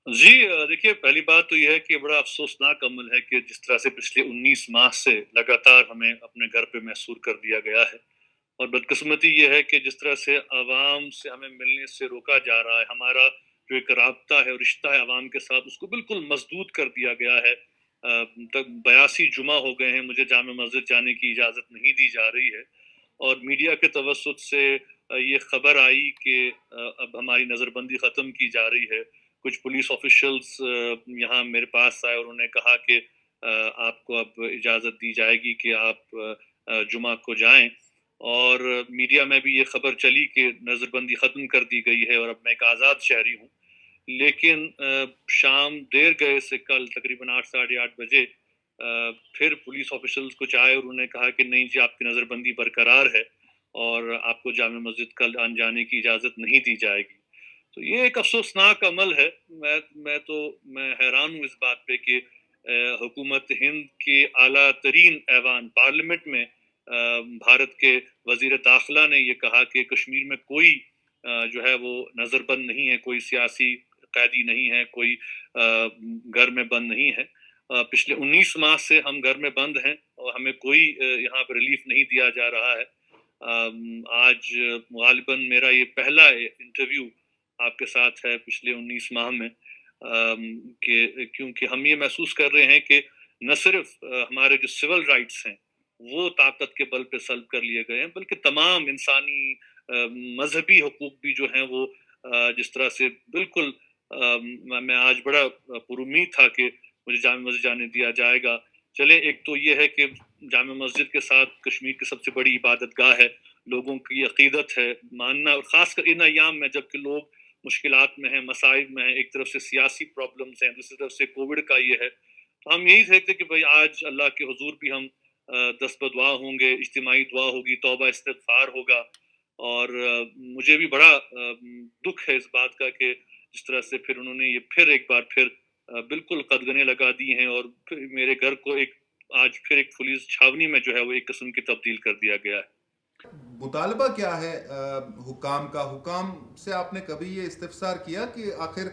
جی دیکھیے پہلی بات تو یہ ہے کہ بڑا افسوسناک عمل ہے کہ جس طرح سے پچھلے 19 ماہ سے لگاتار ہمیں اپنے گھر پہ محصور کر دیا گیا ہے، اور بدقسمتی یہ ہے کہ جس طرح سے عوام سے ہمیں ملنے سے روکا جا رہا ہے، ہمارا جو ایک رابطہ ہے اور رشتہ ہے عوام کے ساتھ اس کو بالکل مسدود کر دیا گیا ہے۔ تک 82 جمعہ ہو گئے ہیں، مجھے جامع مسجد جانے کی اجازت نہیں دی جا رہی ہے، اور میڈیا کے توسط سے یہ خبر آئی کہ اب ہماری نظر بندی ختم کی جا رہی ہے۔ کچھ پولیس آفیشلز یہاں میرے پاس آئے اور انہوں نے کہا کہ آپ کو اب اجازت دی جائے گی کہ آپ جمعہ کو جائیں، اور میڈیا میں بھی یہ خبر چلی کہ نظر بندی ختم کر دی گئی ہے اور اب میں ایک آزاد شہری ہوں۔ لیکن شام دیر گئے سے کل تقریباً 8 ساڑھے 8 بجے پھر پولیس آفیشلز کچھ آئے اور انہوں نے کہا کہ نہیں جی آپ کی نظر بندی برقرار ہے اور آپ کو جامع مسجد کل جانے کی اجازت نہیں دی جائے گی۔ تو یہ ایک افسوسناک عمل ہے۔ میں حیران ہوں اس بات پہ کہ حکومت ہند کے اعلیٰ ترین ایوان پارلیمنٹ میں بھارت کے وزیر داخلہ نے یہ کہا کہ کشمیر میں کوئی جو ہے وہ نظر بند نہیں ہے، کوئی سیاسی قیدی نہیں ہے، کوئی گھر میں بند نہیں ہے۔ پچھلے 19 ماہ سے ہم گھر میں بند ہیں اور ہمیں کوئی یہاں پہ ریلیف نہیں دیا جا رہا ہے۔ آج غالباً میرا یہ پہلا انٹرویو آپ کے ساتھ ہے پچھلے 19 ماہ میں، کہ کیونکہ ہم یہ محسوس کر رہے ہیں کہ نہ صرف ہمارے جو سول رائٹس ہیں وہ طاقت کے بل پہ سلب کر لیے گئے ہیں، بلکہ تمام انسانی مذہبی حقوق بھی جو ہیں وہ جس طرح سے بالکل میں آج بڑا پر امید تھا کہ مجھے جامع مسجد جانے دیا جائے گا۔ چلیں ایک تو یہ ہے کہ جامع مسجد کے ساتھ کشمیر کی سب سے بڑی عبادت گاہ ہے، لوگوں کی عقیدت ہے ماننا، اور خاص کر ان ایام میں جب کہ لوگ مشکلات میں ہیں، مصائب میں ہیں، ایک طرف سے سیاسی پرابلمز ہیں، دوسری طرف سے کووڈ کا یہ ہے، تو ہم یہی دیکھتے کہ بھائی آج اللہ کے حضور بھی ہم دست بدعا ہوں گے، اجتماعی دعا ہوگی، توبہ استغفار ہوگا، اور مجھے بھی بڑا دکھ ہے اس بات کا کہ جس طرح سے پھر انہوں نے یہ پھر ایک بار پھر بالکل قدغنیں لگا دی ہیں، اور پھر میرے گھر کو ایک آج پھر ایک پولیس چھاونی میں جو ہے وہ ایک قسم کی تبدیل کر دیا گیا ہے۔ مطالبہ کیا ہے حکام کا؟ حکام سے آپ نے کبھی یہ استفسار کیا کہ آخر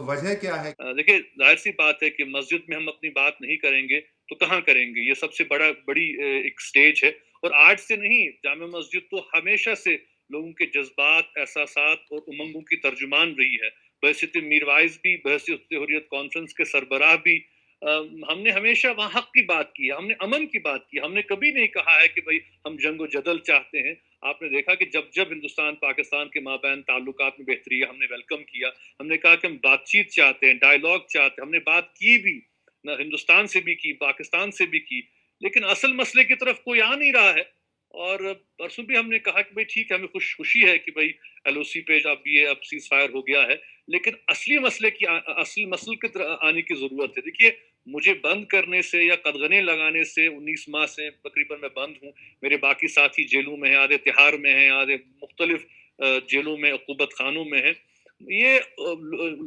وجہ کیا ہے؟ دیکھیے ظاہر سی بات ہے کہ مسجد میں ہم اپنی بات نہیں کریں گے تو کہاں کریں گے؟ یہ سب سے بڑی ایک سٹیج ہے، اور آج سے نہیں، جامع مسجد تو ہمیشہ سے لوگوں کے جذبات، احساسات اور امنگوں کی ترجمان رہی ہے۔ بحیثیت میر وائز بھی، بحیثیت حریت کانفرنس کے سربراہ بھی ہم نے ہمیشہ وہاں حق کی بات کی ہے، ہم نے امن کی بات کی، ہم نے کبھی نہیں کہا ہے کہ بھئی ہم جنگ و جدل چاہتے ہیں۔ آپ نے دیکھا کہ جب ہندوستان پاکستان کے مابین تعلقات میں بہتری ہے ہم نے ویلکم کیا، ہم نے کہا کہ ہم بات چیت چاہتے ہیں، ڈائیلاگ چاہتے ہیں، ہم نے بات کی بھی، نہ ہندوستان سے بھی کی، پاکستان سے بھی کی، لیکن اصل مسئلے کی طرف کوئی آ نہیں رہا ہے۔ اور پرسوں بھی ہم نے کہا کہ بھئی ٹھیک ہے، ہمیں خوشی ہے کہ بھئی ایل او سی پہ اب سیز فائر ہو گیا ہے، لیکن اصلی مسئلے کی طرف آنے کی ضرورت ہے۔ دیکھیے مجھے بند کرنے سے یا قدغنے لگانے سے 19 ماہ سے تقریباً میں بند ہوں، میرے باقی ساتھی جیلوں میں ہیں، آدھے تہاڑ میں ہیں، آدھے مختلف جیلوں میں، عقوبت خانوں میں ہیں۔ یہ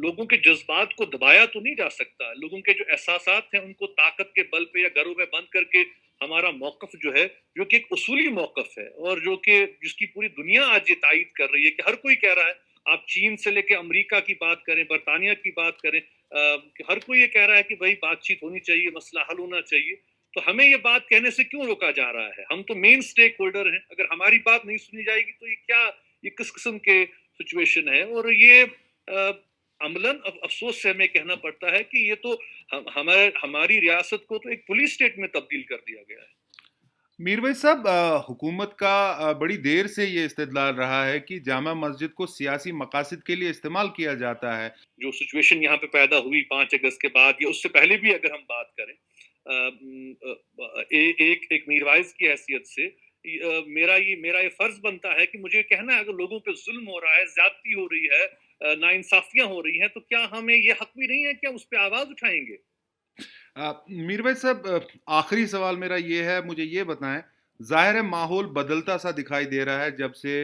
لوگوں کے جذبات کو دبایا تو نہیں جا سکتا، لوگوں کے جو احساسات ہیں ان کو طاقت کے بل پہ یا گھروں میں بند کر کے ہمارا موقف جو ہے، جو کہ ایک اصولی موقف ہے اور جو کہ جس کی پوری دنیا آج یہ تائید کر رہی ہے کہ ہر کوئی کہہ رہا ہے، آپ چین سے لے کے امریکہ کی بات کریں، برطانیہ کی بات کریں، کہ ہر کوئی یہ کہہ رہا ہے کہ بھائی بات چیت ہونی چاہیے، مسئلہ حل ہونا چاہیے، تو ہمیں یہ بات کہنے سے کیوں روکا جا رہا ہے؟ ہم تو مین سٹیک ہولڈر ہیں، اگر ہماری بات نہیں سنی جائے گی تو یہ کس قسم کے سچویشن ہے؟ اور یہ عملاً افسوس سے ہمیں کہنا پڑتا ہے کہ یہ تو ہماری ریاست کو تو ایک پولیس سٹیٹ میں تبدیل کر دیا گیا ہے۔ میرویس صاحب، حکومت کا بڑی دیر سے یہ استدلال رہا ہے کہ جامع مسجد کو سیاسی مقاصد کے لیے استعمال کیا جاتا ہے۔ جو سچویشن یہاں پہ پیدا ہوئی 5 اگست کے بعد یا اس سے پہلے بھی اگر ہم بات کریں، ایک میروائز کی حیثیت سے میرا یہ فرض بنتا ہے کہ مجھے کہنا ہے اگر لوگوں پہ ظلم ہو رہا ہے، زیادتی ہو رہی ہے، ناانصافیاں ہو رہی ہیں، تو کیا ہمیں یہ حق بھی نہیں ہے کہ ہم اس پہ آواز اٹھائیں گے؟ میرویس صاحب، آخری سوال میرا یہ ہے، مجھے یہ بتائیں، ظاہر ہے ماحول بدلتا سا دکھائی دے رہا ہے جب سے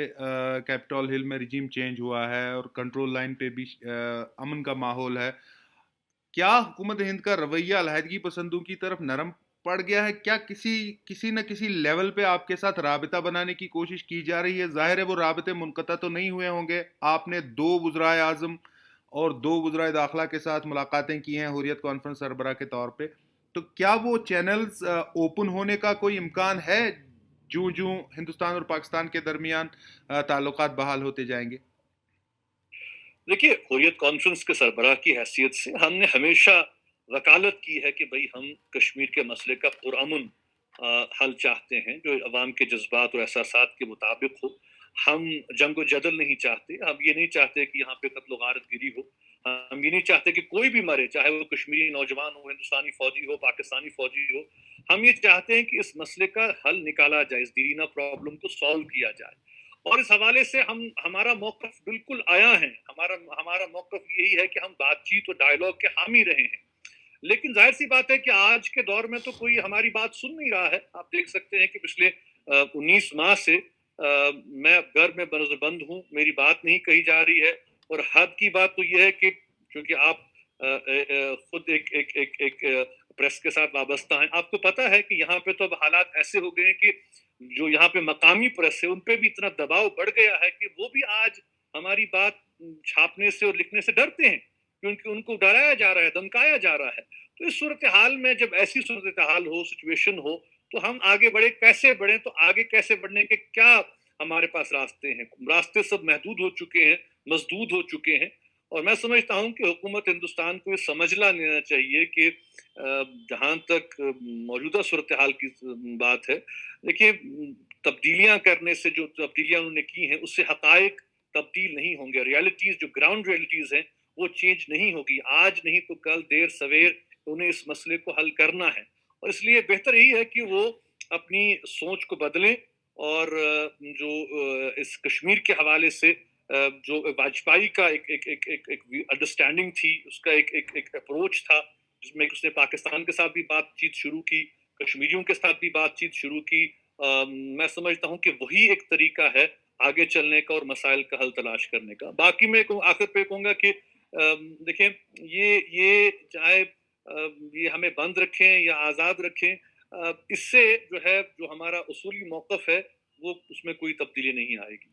کیپٹول ہل میں رجیم چینج ہوا ہے اور کنٹرول لائن پہ بھی امن کا ماحول ہے۔ کیا حکومت ہند کا رویہ علیحدگی پسندوں کی طرف نرم پڑ گیا ہے؟ کیا کسی نہ کسی لیول پہ آپ کے ساتھ رابطہ بنانے کی کوشش کی جا رہی ہے؟ ظاہر ہے وہ رابطے منقطع تو نہیں ہوئے ہوں گے، آپ نے 2 وزرائے اعظم اور 2 وزرائے داخلہ کے ساتھ ملاقاتیں کی ہیں حریت کانفرنس سربراہ کے طور پہ. تو کیا وہ چینلز اوپن ہونے کا کوئی امکان ہے جو ہندوستان اور پاکستان کے درمیان تعلقات بحال ہوتے جائیں گے؟ دیکھیے، حریت کانفرنس کے سربراہ کی حیثیت سے ہم نے ہمیشہ وکالت کی ہے کہ بھئی ہم کشمیر کے مسئلے کا پرامن حل چاہتے ہیں جو عوام کے جذبات اور احساسات کے مطابق ہو. ہم جنگ و جدل نہیں چاہتے. ہم یہ نہیں چاہتے کہ یہاں پہ قتل و غارت گری ہو. ہم یہ نہیں چاہتے کہ کوئی بھی مرے، چاہے وہ کشمیری نوجوان ہو، ہندوستانی فوجی ہو، پاکستانی فوجی ہو. ہم یہ چاہتے ہیں کہ اس مسئلے کا حل نکالا جائے، اس دیرینہ پرابلم کو سالو کیا جائے. اور اس حوالے سے ہمارا موقف بالکل آیا ہے. ہمارا موقف یہی ہے کہ ہم بات چیت اور ڈائیلاگ کے حامی رہے ہیں. لیکن ظاہر سی بات ہے کہ آج کے دور میں تو کوئی ہماری بات سن نہیں رہا ہے. آپ دیکھ سکتے ہیں کہ پچھلے 19 ماہ سے میں گھر میں بنظر بند ہوں، میری بات نہیں کہی جا رہی ہے. اور حد کی بات تو یہ ہے کہ چونکہ آپ خود ایک پریس کے ساتھ وابستہ ہیں، آپ کو پتا ہے کہ یہاں پہ تو اب حالات ایسے ہو گئے ہیں کہ جو یہاں پہ مقامی پریس ہے ان پہ بھی اتنا دباؤ بڑھ گیا ہے کہ وہ بھی آج ہماری بات چھاپنے سے اور لکھنے سے ڈرتے ہیں، کیونکہ ان کو ڈرایا جا رہا ہے، دھمکایا جا رہا ہے. تو اس صورتحال میں جب ایسی صورتحال ہو، سچویشن ہو، تو ہم آگے بڑھے کیسے بڑھیں؟ تو آگے کیسے بڑھنے کے کیا ہمارے پاس راستے ہیں؟ راستے سب محدود ہو چکے ہیں، مسدود ہو چکے ہیں. اور میں سمجھتا ہوں کہ حکومت ہندوستان کو یہ سمجھنا لینا چاہیے کہ جہاں تک موجودہ صورتحال کی بات ہے، دیکھیے تبدیلیاں کرنے سے، جو تبدیلیاں انہوں نے کی ہیں اس سے حقائق تبدیل نہیں ہوں گے. ریالٹیز جو گراؤنڈ ریالٹیز ہیں وہ چینج نہیں ہوگی. آج نہیں تو کل، دیر سویر انہیں اس مسئلے کو حل کرنا ہے. اور اس لیے بہتر یہی ہے کہ وہ اپنی سوچ کو بدلیں. اور جو اس کشمیر کے حوالے سے جو واجپئی کا ایک انڈرسٹینڈنگ تھی، اس کا ایک اپروچ تھا جس میں اس نے پاکستان کے ساتھ بھی بات چیت شروع کی، کشمیریوں کے ساتھ بھی بات چیت شروع کی. میں سمجھتا ہوں کہ وہی ایک طریقہ ہے آگے چلنے کا اور مسائل کا حل تلاش کرنے کا. باقی میں آخر پہ کہوں گا کہ دیکھیں یہ چاہے یہ ہمیں بند رکھیں یا آزاد رکھیں، اس سے جو ہے جو ہمارا اصولی موقف ہے وہ اس میں کوئی تبدیلی نہیں آئے گی.